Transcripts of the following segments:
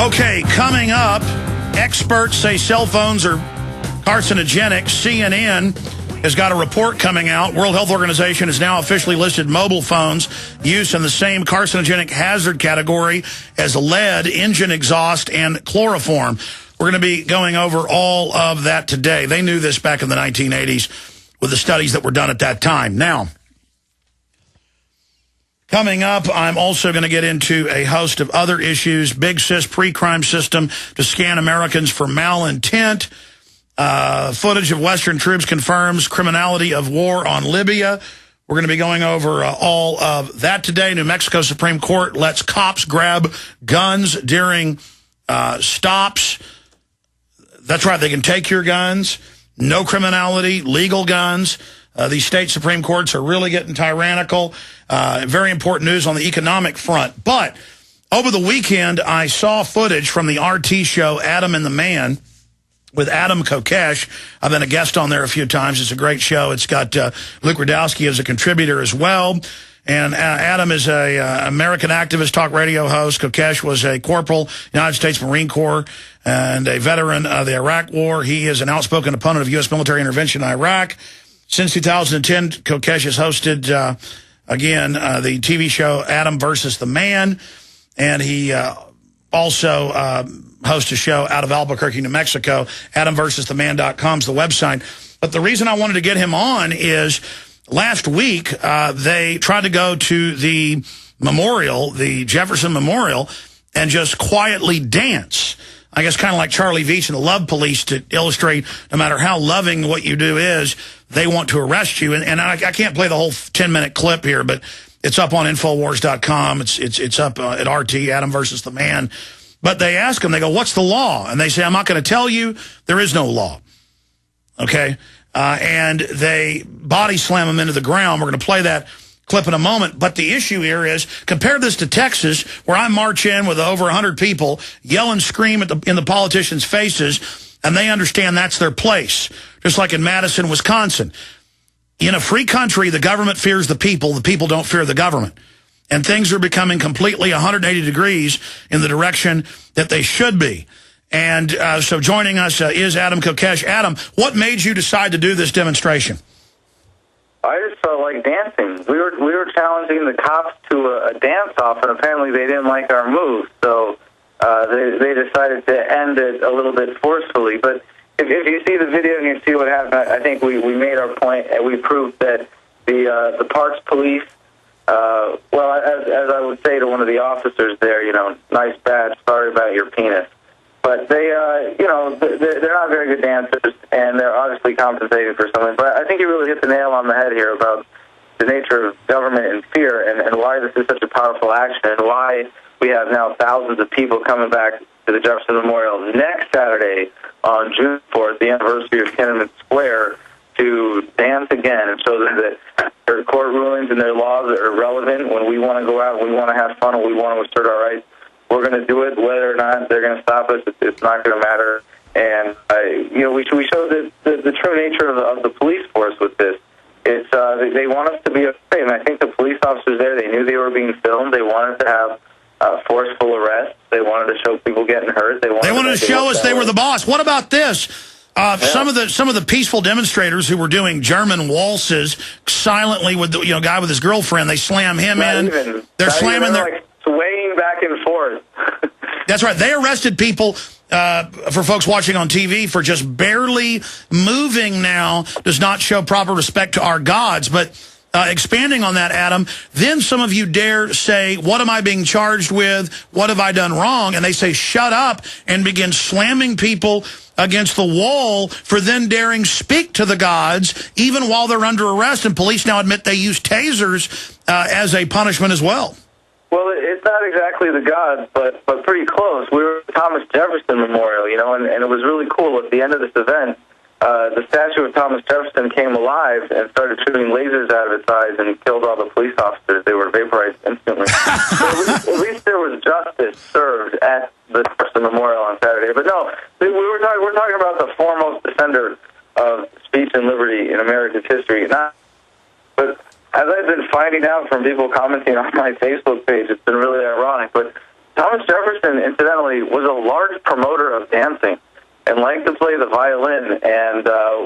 Okay, coming up, experts say cell phones are carcinogenic. CNN has got a report coming out. World Health Organization has now officially listed mobile phones use in the same carcinogenic hazard category as lead, engine exhaust, and chloroform. We're going to be going over all of that today. They knew this back in the 1980s with the studies that were done at that time. Now, coming up, I'm also going to get into a host of other issues. Big Sis pre-crime system to scan Americans for malintent. Footage of Western troops confirms criminality of war on Libya. We're going to be going over all of that today. New Mexico Supreme Court lets cops grab guns during stops. That's right, they can take your guns. No criminality, legal guns. These state Supreme Courts are really getting tyrannical. Very important news on the economic front. But over the weekend, I saw footage from the RT show Adam and the Man with Adam-Kokesh. I've been a guest on there a few times. It's a great show. It's got Luke Rudowski as a contributor as well. And Adam is a American activist talk radio host. Kokesh was a corporal, United States Marine Corps, and a veteran of the Iraq War. He is an outspoken opponent of U.S. military intervention in Iraq. Since 2010, Kokesh has hosted, the TV show Adam versus the Man. And he also hosts a show out of Albuquerque, New Mexico. adamversustheman.com is the website. But the reason I wanted to get him on is last week they tried to go to the memorial, the Jefferson-Memorial, and just quietly dance. I guess kind of like Charlie Veach and the Love Police, to illustrate no matter how loving what you do is, they want to arrest you. And I can't play the whole 10-minute clip here, but it's up on Infowars.com. It's up at RT, Adam versus the Man. But they ask him, they go, what's the law? And they say, I'm not going to tell you. There is no law. Okay? And they body slam him into the ground. We're going to play that clip in a moment. But the issue here is, compare this to Texas, where I march in with over 100 people, yell and scream in the politicians' faces, and they understand that's their place. Just like in Madison, Wisconsin. In a free country, the government fears the people don't fear the government. And things are becoming completely 180 degrees in the direction that they should be. And so joining us is Adam-Kokesh. Adam, what made you decide to do this demonstration? I just felt like dancing. We were challenging the cops to a dance-off, and apparently they didn't like our move. So they decided to end it a little bit forcefully. But if you see the video and you see what happened, I think we made our point, and we proved that the Parks Police, as I would say to one of the officers there, nice badge, sorry about your penis. But they're not very good dancers, and they're obviously compensated for something. But I think you really hit the nail on the head here about the nature of government and fear, and why this is such a powerful action, and why we have now thousands of people coming back to the Jefferson Memorial next Saturday on June 4th, the anniversary of Tiananmen Square, to dance again and show them that their court rulings and their laws are irrelevant. When we want to go out, we want to have fun, and we want to assert our rights, we're going to do it. Whether or not they're going to stop us, it's not going to matter. And we showed the true nature of the police force with this. It's they want us to be afraid, and I think the police officers there, they knew they were being filmed. They wanted to have forceful arrests. They wanted to show people getting hurt. They wanted to show us they were the boss. What about this? Some of the peaceful demonstrators who were doing German waltzes silently with the guy with his girlfriend, they slam him in. They're slamming their swaying back and forth. That's right. They arrested people, for folks watching on TV, for just barely moving now does not show proper respect to our gods. But expanding on that, Adam, then some of you dare say, what am I being charged with? What have I done wrong? And they say, shut up, and begin slamming people against the wall for then daring speak to the gods, even while they're under arrest. And police now admit they use tasers as a punishment as well. Well, it's not exactly the gods, but pretty close. We were at the Thomas Jefferson Memorial, and it was really cool. At the end of this event, the statue of Thomas Jefferson came alive and started shooting lasers out of its eyes and killed all the police officers. They were vaporized instantly. So at least there was justice served at the Jefferson Memorial on Saturday. But no, we're talking about the foremost defender of speech and liberty in America's history. But as I've been finding out from people commenting on my Facebook page, it's been really ironic. But Thomas Jefferson, incidentally, was a large promoter of dancing and liked to play the violin and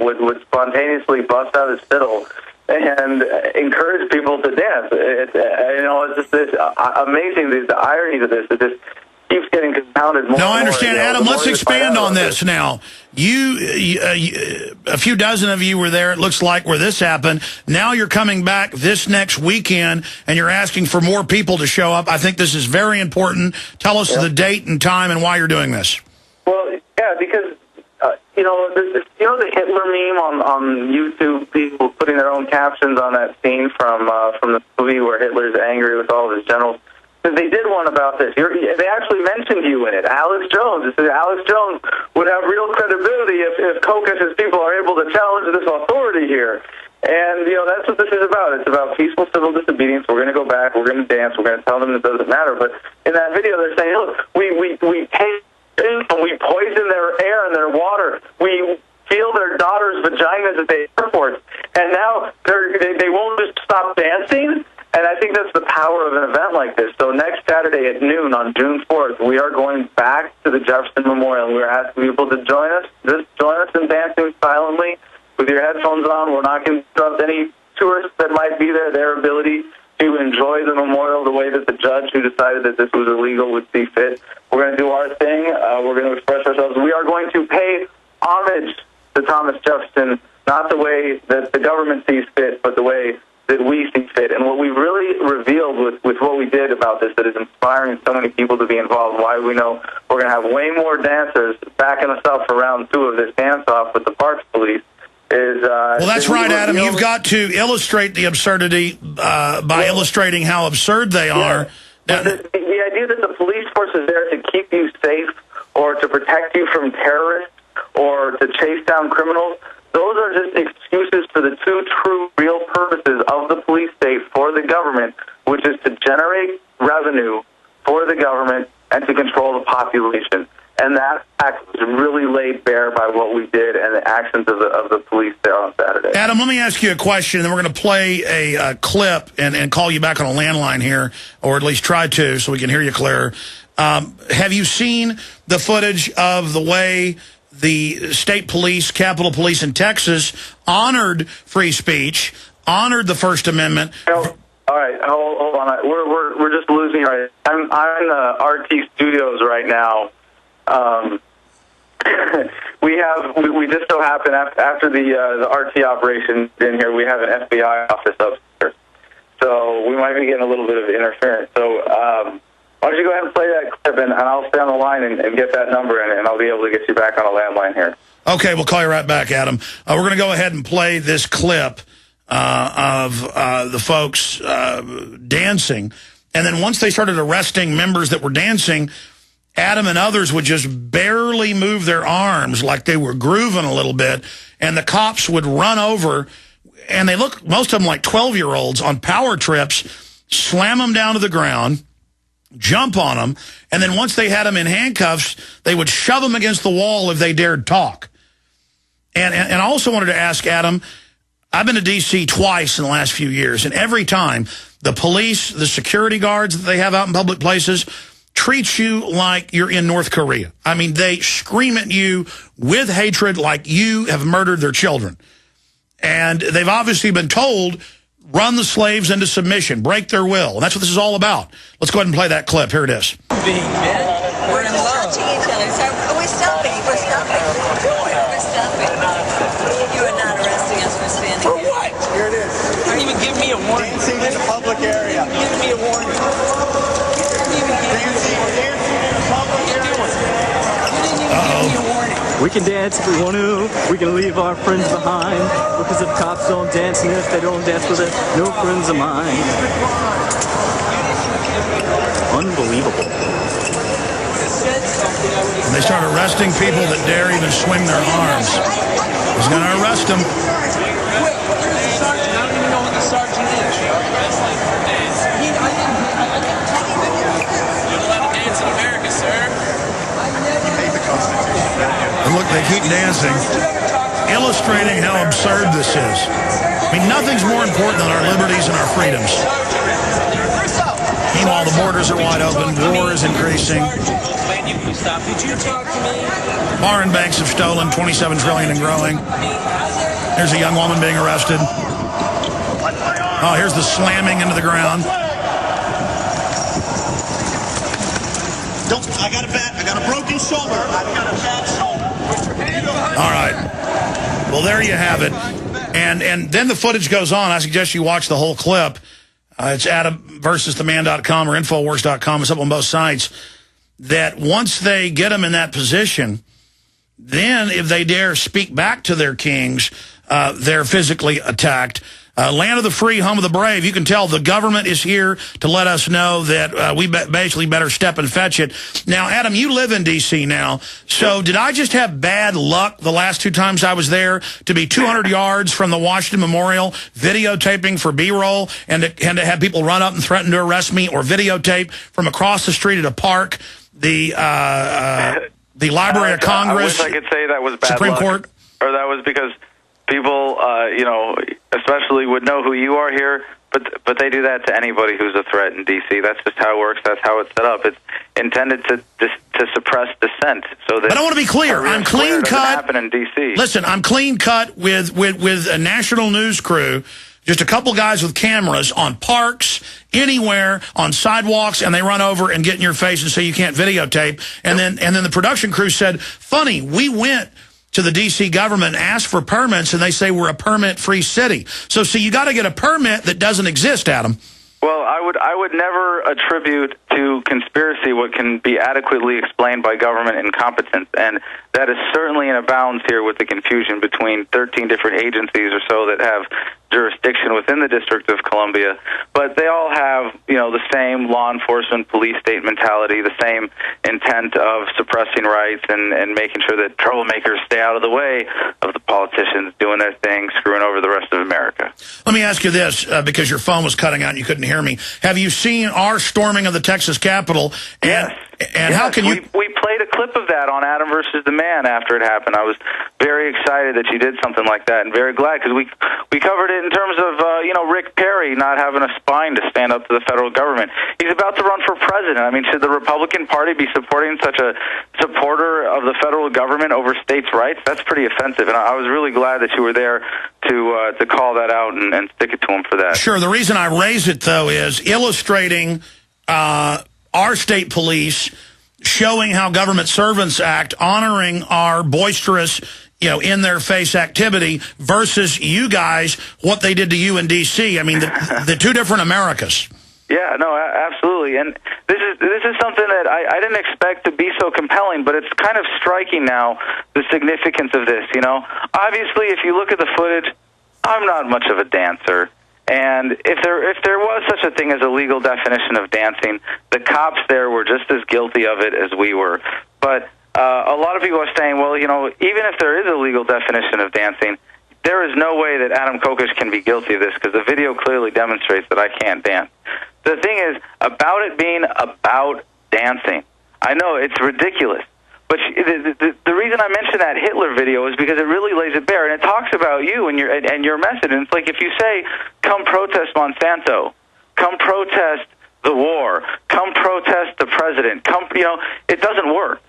would spontaneously bust out his fiddle and encourage people to dance. It's just this amazing, the irony to this. It just keeps getting compounded more. No, I and understand. more, Adam, let's expand on this now. A few dozen of you were there, it looks like, where this happened. Now you're coming back this next weekend, and you're asking for more people to show up. I think this is very important. Tell us the date and time and why you're doing this. Well, yeah, because, the Hitler meme on YouTube, people putting their own captions on that scene from the movie where Hitler's angry with all of his generals. They did one about this. They actually mentioned you in it. Alex Jones. It said Alex Jones would have real credibility if Kokesh's people are able to challenge this authority here. And, that's what this is about. It's about peaceful civil disobedience. We're going to go back. We're going to dance. We're going to tell them it doesn't matter. But in that video, they're saying, look, we take and we poison their air and their water. We feel their daughters' vaginas at the airports. And now they won't just stop dancing. And I think that's the power of an event like this. So next Saturday at noon on June 4th, we are going back to the Jefferson-Memorial. We're asking people to join us. Just join us in dancing silently with your headphones on. We're not going to interrupt any tourists that might be there, their ability to enjoy the memorial the way that the judge who decided that this was illegal would see fit. We're going to do our thing. We're going to express ourselves. We are going to pay homage to Thomas Jefferson, not the way that the government sees fit, but the way that we see fit. And what we really revealed with what we did about this that is inspiring so many people to be involved, why we know we're going to have way more dancers backing us up for round 2 of this dance-off with the Parks Police, is... well, that's right, Adam. You've got to illustrate the absurdity by illustrating how absurd they are. Yeah. The idea that the police force is there to keep you safe or to protect you from terrorists or to chase down criminals, those are just excuses for the two true, real purposes of the police state for the government, which is to generate revenue for the government and to control the population. And that fact was really laid bare by what we did and the actions of the police there on Saturday. Adam, let me ask you a question, and then we're going to play a clip and call you back on a landline here, or at least try to, so we can hear you clearer. Have you seen the footage of the way the state police, Capitol Police in Texas, honored free speech, honored the First Amendment? All right, hold on. We're just losing. Right, I'm in the RT studios right now. We just so happen after the RT operation in here, we have an FBI office upstairs, so we might be getting a little bit of interference. So why don't you go ahead and play that clip, and I'll stay on the line and get that number, and I'll be able to get you back on a landline here. Okay, we'll call you right back, Adam. We're going to go ahead and play this clip of the folks dancing, and then once they started arresting members that were dancing, Adam and others would just barely move their arms like they were grooving a little bit, and the cops would run over, and they look, most of them like 12-year-olds on power trips, slam them down to the ground, jump on them, and then once they had them in handcuffs, they would shove them against the wall if they dared talk. And I also wanted to ask Adam, I've been to D.C. twice in the last few years, and every time the police, the security guards that they have out in public places treat you like you're in North Korea. I mean, they scream at you with hatred like you have murdered their children. And they've obviously been told, run the slaves into submission, break their will. And that's what this is all about. Let's go ahead and play that clip. Here it is. We're in love. Touching each other. So we're stopping. We're stopping. We're stopping. You are not arresting us for standing here. For what? Here it is. Don't even give me a warning. Dancing in a public area. Give me a warning. We can dance if we want to. We can leave our friends behind. Because if cops don't dance, and if they don't dance with us, no friends of mine. Unbelievable. And they start arresting people that dare even swing their arms. He's going to arrest them. Wait, where's the sergeant? I don't even know what the sergeant is. You're allowed to dance in America, sir. And look, they keep dancing, illustrating how absurd this is. I mean, nothing's more important than our liberties and our freedoms. Meanwhile, the borders are wide open. War is increasing. Did you talk to me? Foreign banks have stolen $27 trillion and growing. There's a young woman being arrested. Oh, here's the slamming into the ground. I got a broken shoulder. I've got a bad shoulder. All right. Well, there you have it. And then the footage goes on. I suggest you watch the whole clip. It's adam-versus-the-man.com or infowars.com. It's up on both sites. That once they get them in that position, then if they dare speak back to their kings, they're physically attacked. Land of the free, home of the brave. You can tell the government is here to let us know that we basically better step and fetch it. Now, Adam, you live in D.C. now, so did I just have bad luck the last 2 times I was there to be 200 yards from the Washington Memorial videotaping for B-roll and to have people run up and threaten to arrest me, or videotape from across the street at a park, the Library of Congress, I wish I could say that was bad Supreme luck, Court? or that was because people, especially would know who you are here, but they do that to anybody who's a threat in D.C. That's just how it works. That's how it's set up. It's intended to suppress dissent. So that. But I want to be clear. I'm clean cut. Happen in D.C. Listen, I'm clean cut with a national news crew. Just a couple guys with cameras on parks, anywhere, on sidewalks, and they run over and get in your face and say you can't videotape. And then the production crew said, funny, we went to the D.C. government and asked for permits, and they say we're a permit-free city. So, see, you got to get a permit that doesn't exist, Adam. Well, I would never attribute to conspiracy what can be adequately explained by government incompetence, and that is certainly in abounds here with the confusion between 13 different agencies or so that have jurisdiction within the District of Columbia, but they all have, the same law enforcement police state mentality, the same intent of suppressing rights and making sure that troublemakers stay out of the way of the politicians doing their thing, screwing over the rest of America. Let me ask you this, because your phone was cutting out and you couldn't hear me. Have you seen our storming of the Texas Capitol? Yes. And how can you... We played a clip of that on Adam versus the Man after it happened. I was very excited that you did something like that, and very glad, because we covered it in terms of, Rick Perry not having a spine to stand up to the federal government. He's about to run for president. I mean, should the Republican Party be supporting such a supporter of the federal government over states' rights? That's pretty offensive, and I was really glad that you were there to call that out and stick it to him for that. Sure. The reason I raise it, though, is illustrating our state police showing how government servants act, honoring our boisterous, in-their-face activity versus you guys, what they did to you in D.C. I mean, the two different Americas. Yeah, no, absolutely. And this is something that I didn't expect to be so compelling, but it's kind of striking now, the significance of this, Obviously, if you look at the footage, I'm not much of a dancer. And if there was such a thing as a legal definition of dancing, the cops there were just as guilty of it as we were. But a lot of people are saying, well, even if there is a legal definition of dancing, there is no way that Adam-Kokesh can be guilty of this, because the video clearly demonstrates that I can't dance. The thing is, about it being about dancing, I know it's ridiculous. But the reason I mentioned that Hitler video is because it really lays it bare, and it talks about you and your message. And it's like, if you say, come protest Monsanto, come protest the war, come protest the president, it doesn't work.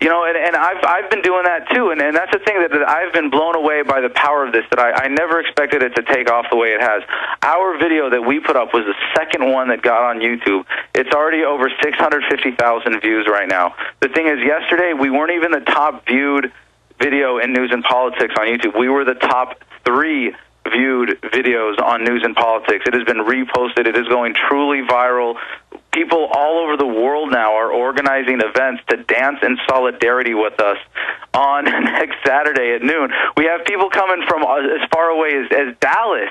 And I've been doing that too, and that's the thing that I've been blown away by the power of this, that I never expected it to take off the way it has. Our video that we put up was the second one that got on YouTube. It's already over 650,000 views right now. The thing is, yesterday we weren't even the top viewed video in news and politics on YouTube. We were the top 3 viewed videos on news and politics. It has been reposted. It is going truly viral. People all over the world now are organizing events to dance in solidarity with us on next Saturday at noon. We have people coming from as far away as Dallas.